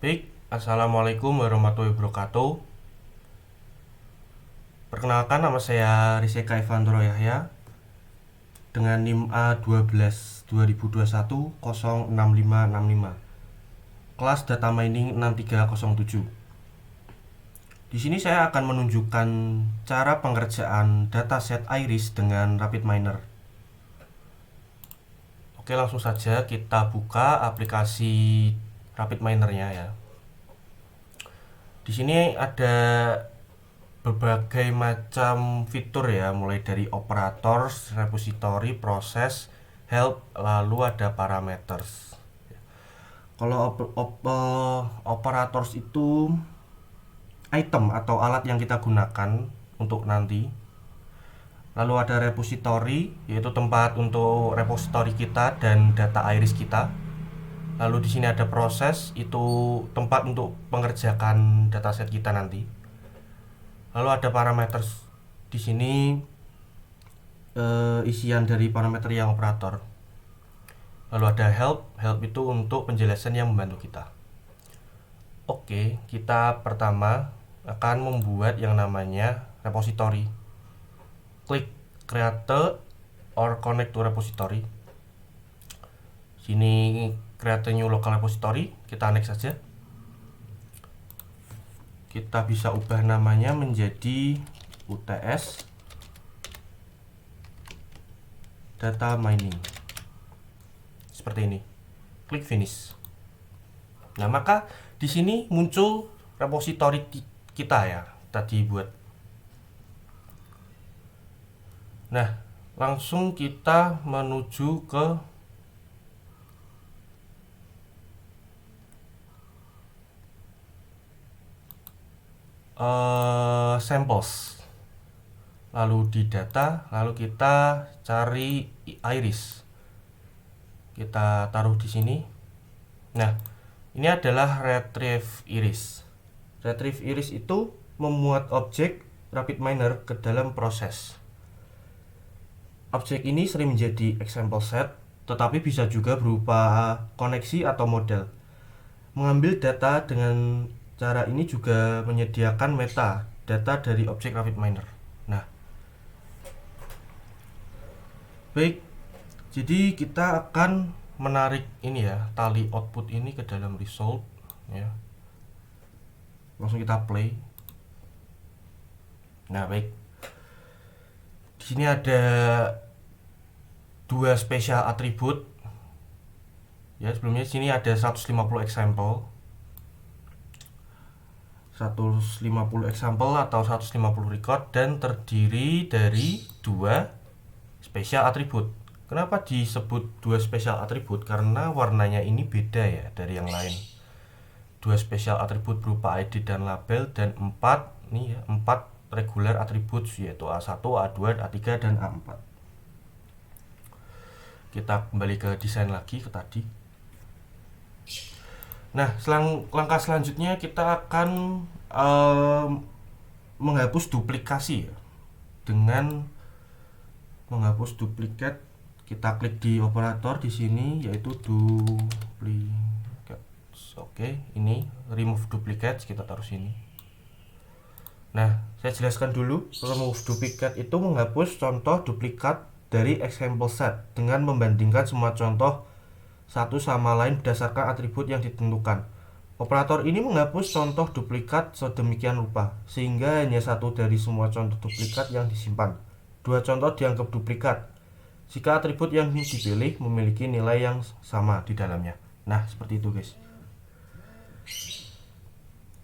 Baik, Assalamualaikum warahmatullahi wabarakatuh. Perkenalkan, nama saya Rizeka Evandro Yahya dengan NIM A12 2021 06565. Kelas Data Mining 6307. Di sini saya akan menunjukkan cara pengerjaan dataset Iris dengan RapidMiner. Oke, langsung saja kita buka aplikasi RapidMiner-nya ya. Di sini ada berbagai macam fitur ya, mulai dari operators, repository, proses, help, lalu ada parameters. Kalau operators itu item atau alat yang kita gunakan untuk nanti. Lalu ada repository, yaitu tempat untuk repository kita dan data iris kita. Lalu di sini ada proses, itu tempat untuk mengerjakan dataset kita nanti. Lalu ada parameters. Di sini isian dari parameter yang operator. Lalu ada help. Help itu untuk penjelasan yang membantu kita. Oke, kita pertama akan membuat yang namanya repository. Klik create or connect to repository. Sini create new local repository, kita next saja. Kita bisa ubah namanya menjadi UTS Data Mining. Seperti ini. Klik finish. Nah, maka di sini muncul repository kita ya, tadi buat. Nah, langsung kita menuju ke samples. Lalu di data, lalu kita cari iris. Kita taruh di sini. Nah, ini adalah retrieve iris. Retrieve iris itu memuat objek RapidMiner ke dalam proses. Objek ini sering menjadi example set, tetapi bisa juga berupa koneksi atau model. Mengambil data dengan cara ini juga menyediakan meta data dari objek RapidMiner. Nah, baik, jadi kita akan menarik ini ya, tali output ini ke dalam result ya. Langsung kita play. Nah, baik. Di sini ada dua special attribute. Ya, sebelumnya sini ada 150 example. 150 example atau 150 record dan terdiri dari dua special attribute. Kenapa disebut dua special attribute? Karena warnanya ini beda ya dari yang lain. Dua special attribute berupa ID dan label, dan 4 nih ya, 4 regular attributes yaitu A1, A2, A3 dan A4. Kita kembali ke desain lagi ke tadi. Nah, langkah selanjutnya kita akan menghapus duplikasi ya. Dengan menghapus duplikat, kita klik di operator di sini yaitu duplicate. Oke, ini remove duplicates, kita taruh sini. Nah, saya jelaskan dulu. Remove duplicate itu menghapus contoh duplikat dari example set dengan membandingkan semua contoh satu sama lain berdasarkan atribut yang ditentukan. Operator ini menghapus contoh duplikat sedemikian rupa sehingga hanya satu dari semua contoh duplikat yang disimpan. Dua contoh dianggap duplikat jika atribut yang dipilih memiliki nilai yang sama di dalamnya. Nah, seperti itu guys.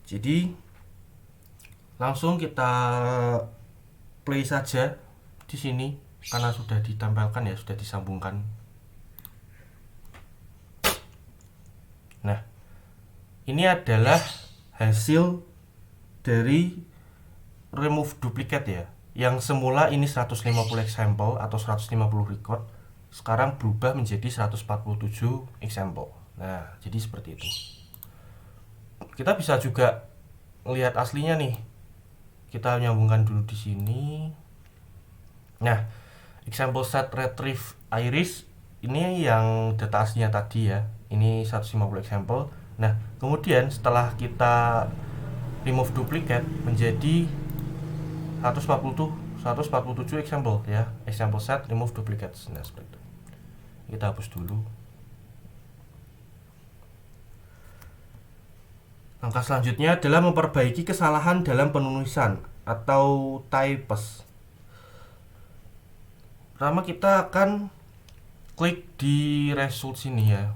Jadi langsung kita play saja di sini karena sudah ditempelkan ya, sudah disambungkan. Nah, ini adalah hasil dari remove duplicate ya. Yang semula ini 150 example atau 150 record, sekarang berubah menjadi 147 example. Nah, jadi seperti itu. Kita bisa juga lihat aslinya nih. Kita nyambungkan dulu di sini. Nah, example set retrieve iris ini yang data aslinya tadi ya. Ini 150 example. Nah, kemudian setelah kita remove duplicate menjadi 147 example ya, example set remove duplicates. Nah, seperti itu. Kita hapus dulu. Langkah selanjutnya adalah memperbaiki kesalahan dalam penulisan atau types. Pertama kita akan klik di result sini ya.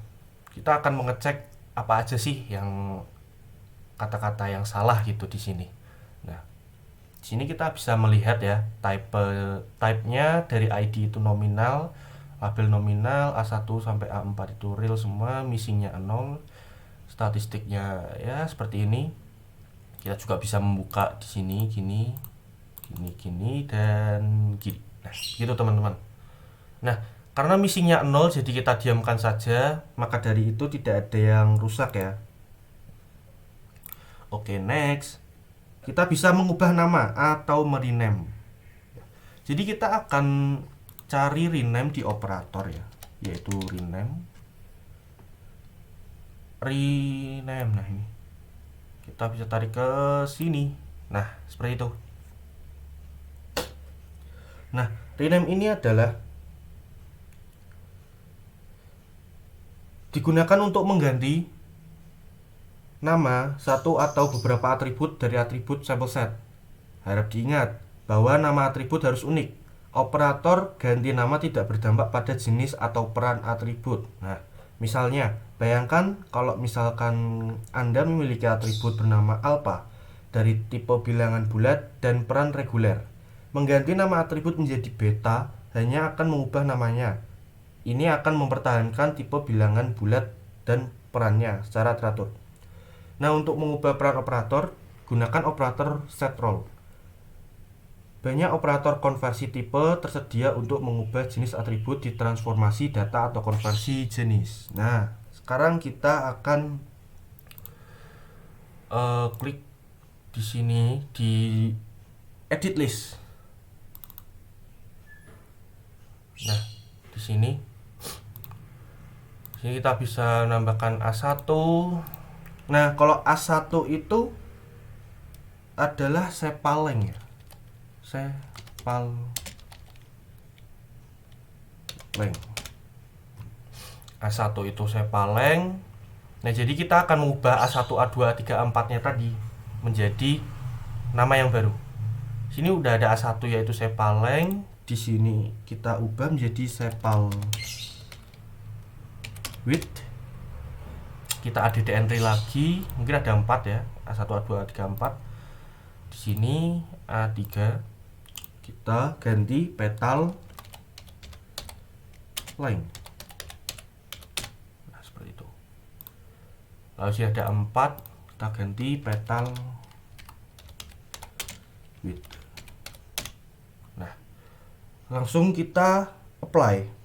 Kita akan mengecek apa aja sih yang kata-kata yang salah gitu di sini. Nah, di sini kita bisa melihat ya type-nya dari ID itu nominal, label nominal A1 sampai A4 itu real semua, missingnya 0, statistiknya ya seperti ini. Kita juga bisa membuka di sini gini dan gini. Nah, gitu teman-teman. Nah, karena missingnya 0 jadi kita diamkan saja, maka dari itu tidak ada yang rusak ya. Oke, next. Kita bisa mengubah nama atau merename. Jadi kita akan cari rename di operator ya, yaitu rename. Nah ini. Kita bisa tarik ke sini. Nah, seperti itu. Nah, rename ini adalah digunakan untuk mengganti nama satu atau beberapa atribut dari atribut sampel set. Harap diingat bahwa nama atribut harus unik. Operator ganti nama tidak berdampak pada jenis atau peran atribut. Nah, misalnya, bayangkan kalau misalkan Anda memiliki atribut bernama alpha dari tipe bilangan bulat dan peran reguler. Mengganti nama atribut menjadi beta hanya akan mengubah namanya. Ini akan mempertahankan tipe bilangan bulat dan perannya secara teratur. Nah, untuk mengubah peran operator, gunakan operator setrole. Banyak operator konversi tipe tersedia untuk mengubah jenis atribut di transformasi data atau konversi jenis. Nah, sekarang kita akan klik di sini di edit list. Nah, di sini kita bisa menambahkan A1. Nah, kalau A1 itu adalah sepaleng ya. Sepaleng. A1 itu sepaleng. Nah, jadi kita akan mengubah A1, A2, A3, A4-nya tadi menjadi nama yang baru. Sini udah ada A1 yaitu sepaleng. Di sini kita ubah menjadi sepal width. Kita add entry lagi, mungkin ada 4 ya, A1, A2, A3, A4. Di sini A3 kita ganti petal line. Nah, seperti itu. Lalu sini ada 4, kita ganti petal width. Nah, langsung kita apply.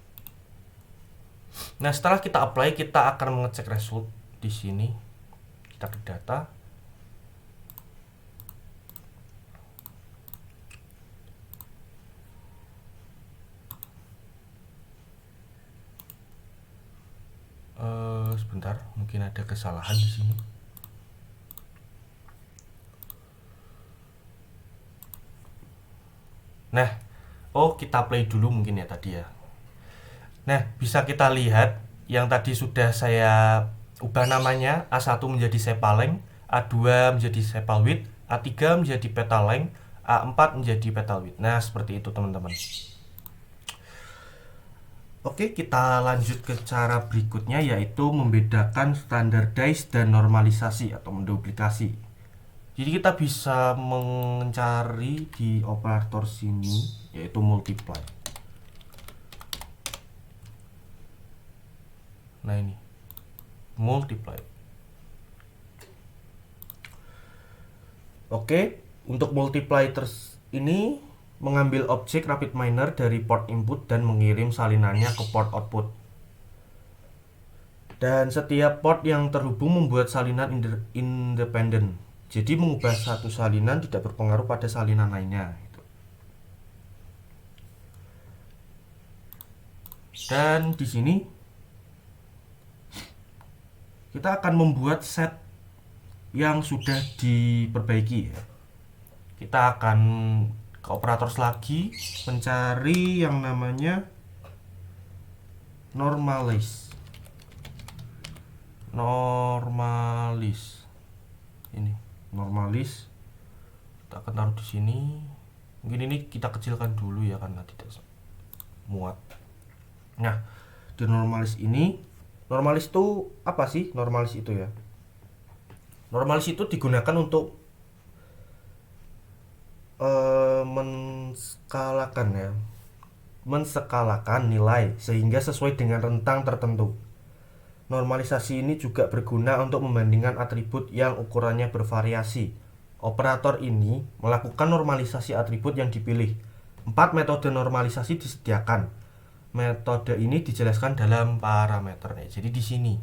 Nah, setelah kita apply, kita akan mengecek result di sini. Kita ke data. Sebentar, mungkin ada kesalahan di sini. Nah, kita play dulu mungkin ya tadi ya. Nah, bisa kita lihat yang tadi sudah saya ubah namanya, A1 menjadi sepaleng, A2 menjadi sepal width, A3 menjadi petal length, A4 menjadi petal width. Nah, seperti itu teman-teman. Oke, kita lanjut ke cara berikutnya, yaitu membedakan standardize dan normalisasi atau menduplikasi. Jadi kita bisa mencari di operator sini, yaitu multiply. Nah, ini multiply. Oke, untuk multiply ini mengambil objek RapidMiner dari port input dan mengirim salinannya ke port output. Dan setiap port yang terhubung membuat salinan independen. Jadi mengubah satu salinan tidak berpengaruh pada salinan lainnya. Dan di sini kita akan membuat set yang sudah diperbaiki ya. Kita akan ke operator lagi, mencari yang namanya normalis. Ini normalis. Kita akan taruh di sini. Mungkin ini kita kecilkan dulu ya karena tidak muat. Nah, di normalis ini, normalis itu apa sih? Normalis itu ya. Normalis itu digunakan untuk menskalakan nilai sehingga sesuai dengan rentang tertentu. Normalisasi ini juga berguna untuk membandingkan atribut yang ukurannya bervariasi. Operator ini melakukan normalisasi atribut yang dipilih. 4 metode normalisasi disediakan. Metode ini dijelaskan dalam parameternya. Jadi di sini.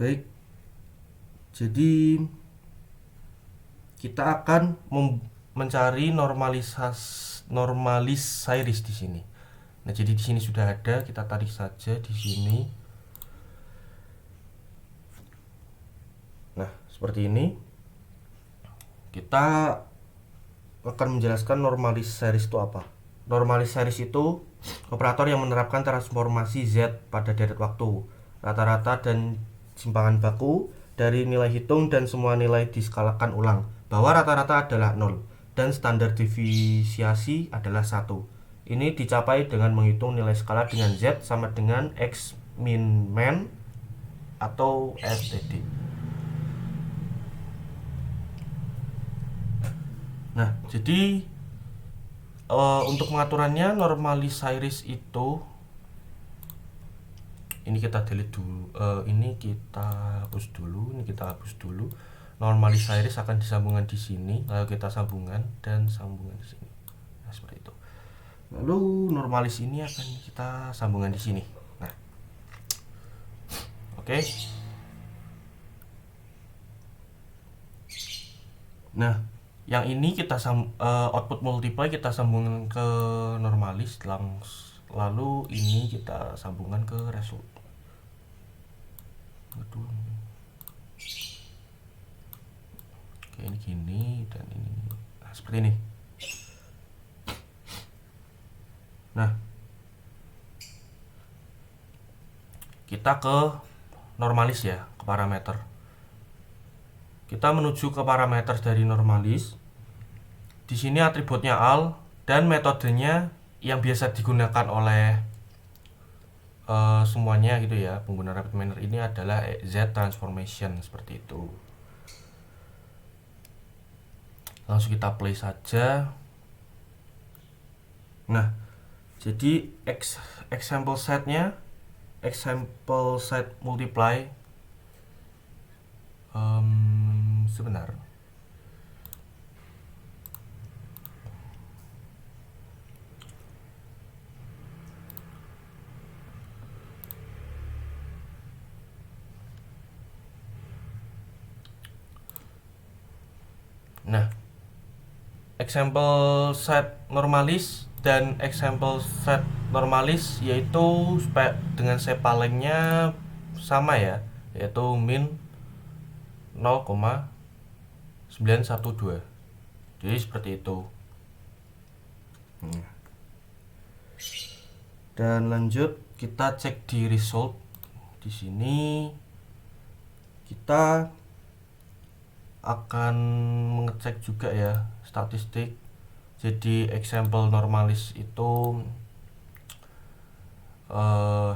Baik. Jadi kita akan mencari normalis series di sini. Nah, jadi di sini sudah ada, kita tarik saja di sini. Nah, seperti ini. Kita akan menjelaskan normalis series itu apa. Normalis series itu operator yang menerapkan transformasi Z pada deret waktu, rata-rata dan simpangan baku dari nilai hitung dan semua nilai diskalakan ulang, bahwa rata-rata adalah 0 dan standar deviasi adalah 1. Ini dicapai dengan menghitung nilai skala dengan Z sama dengan X min man atau STD. Nah, jadi untuk pengaturannya normalis series itu ini kita delete dulu, ini kita hapus dulu, Normalis series akan disambungkan di sini, lalu kita sambungkan dan sambungan di sini. Nah, seperti itu. Lalu normalis ini akan kita sambungkan di sini. Nah, oke. Nah, yang ini kita output multiply kita sambungkan ke normalis, lalu ini kita sambungkan ke result. Aduh. Oke, ini gini dan ini. Nah, seperti ini. Nah, kita ke normalis ya, ke parameter. Kita menuju ke parameter dari normalis. Di sini atributnya al dan metodenya yang biasa digunakan oleh semuanya gitu ya, pengguna rapid miner ini adalah Z transformation seperti itu. Langsung kita play saja. Nah, jadi example setnya, example set multiply, sebentar. Nah, example set normalis dan example set normalis yaitu dengan sepalengnya sama ya, yaitu min 0,912. Jadi seperti itu. Dan lanjut kita cek di result. Di sini kita akan mengecek juga ya statistik. Jadi example normalis itu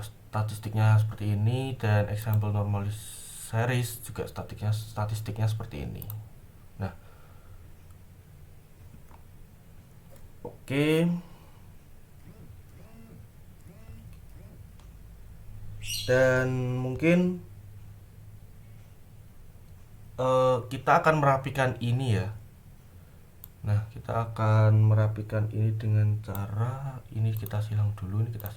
statistiknya seperti ini, dan example normalis series juga statistiknya seperti ini. Nah, oke. Dan mungkin kita akan merapikan ini ya. Nah, kita akan merapikan ini dengan cara ini kita silang dulu, Kita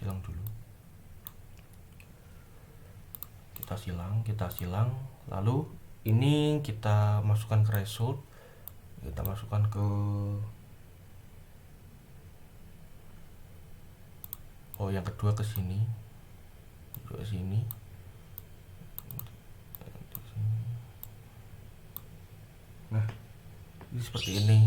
silang, lalu ini kita masukkan ke result. Kita masukkan ke Oh, yang kedua ke sini, ke sini. Nah, ini seperti ini.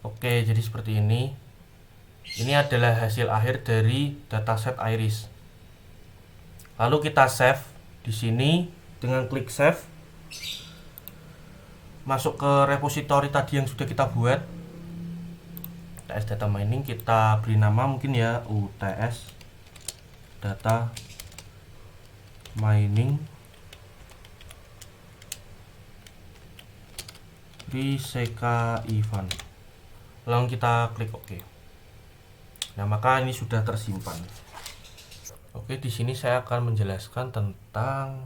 Oke, jadi seperti ini. Ini adalah hasil akhir dari dataset iris. Lalu kita save di sini dengan klik save. Masuk ke repository tadi yang sudah kita buat. UTS data mining, kita beri nama mungkin ya UTS data mining Riseka Ivan. Lalu kita klik OK. Nah, maka ini sudah tersimpan. Oke, di sini saya akan menjelaskan tentang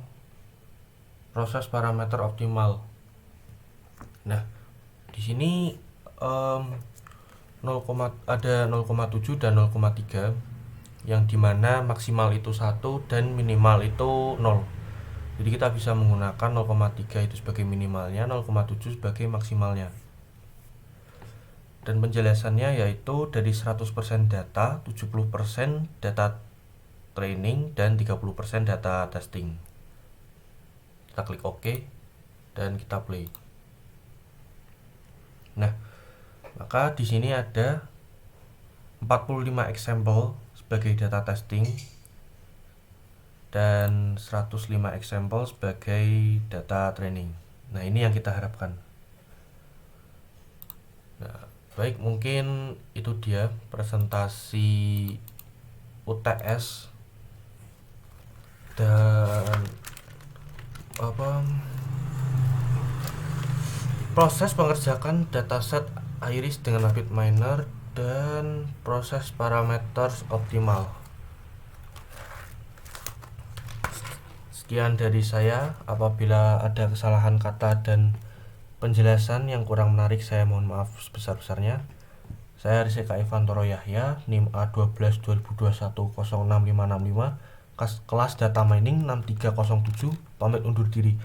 proses parameter optimal. Nah, di sini ada 0,7 dan 0,3 yang dimana maksimal itu 1 dan minimal itu 0. Jadi kita bisa menggunakan 0,3 itu sebagai minimalnya, 0,7 sebagai maksimalnya. Dan penjelasannya yaitu dari 100% data, 70% data training, dan 30% data testing. Kita klik OK dan kita play. Nah, maka di sini ada 45 example sebagai data testing dan 105 example sebagai data training. Nah, ini yang kita harapkan. Nah, baik, mungkin itu dia presentasi UTS dan proses mengerjakan dataset iris dengan RapidMiner dan proses parameter optimal. Sekian dari saya. Apabila ada kesalahan kata dan penjelasan yang kurang menarik, saya mohon maaf sebesar-besarnya. Saya Riseka Ivantoro Yahya, NIM A12 2021 06565, kelas data mining 6307, pamit undur diri.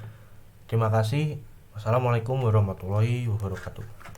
Terima kasih. Wassalamualaikum warahmatullahi wabarakatuh.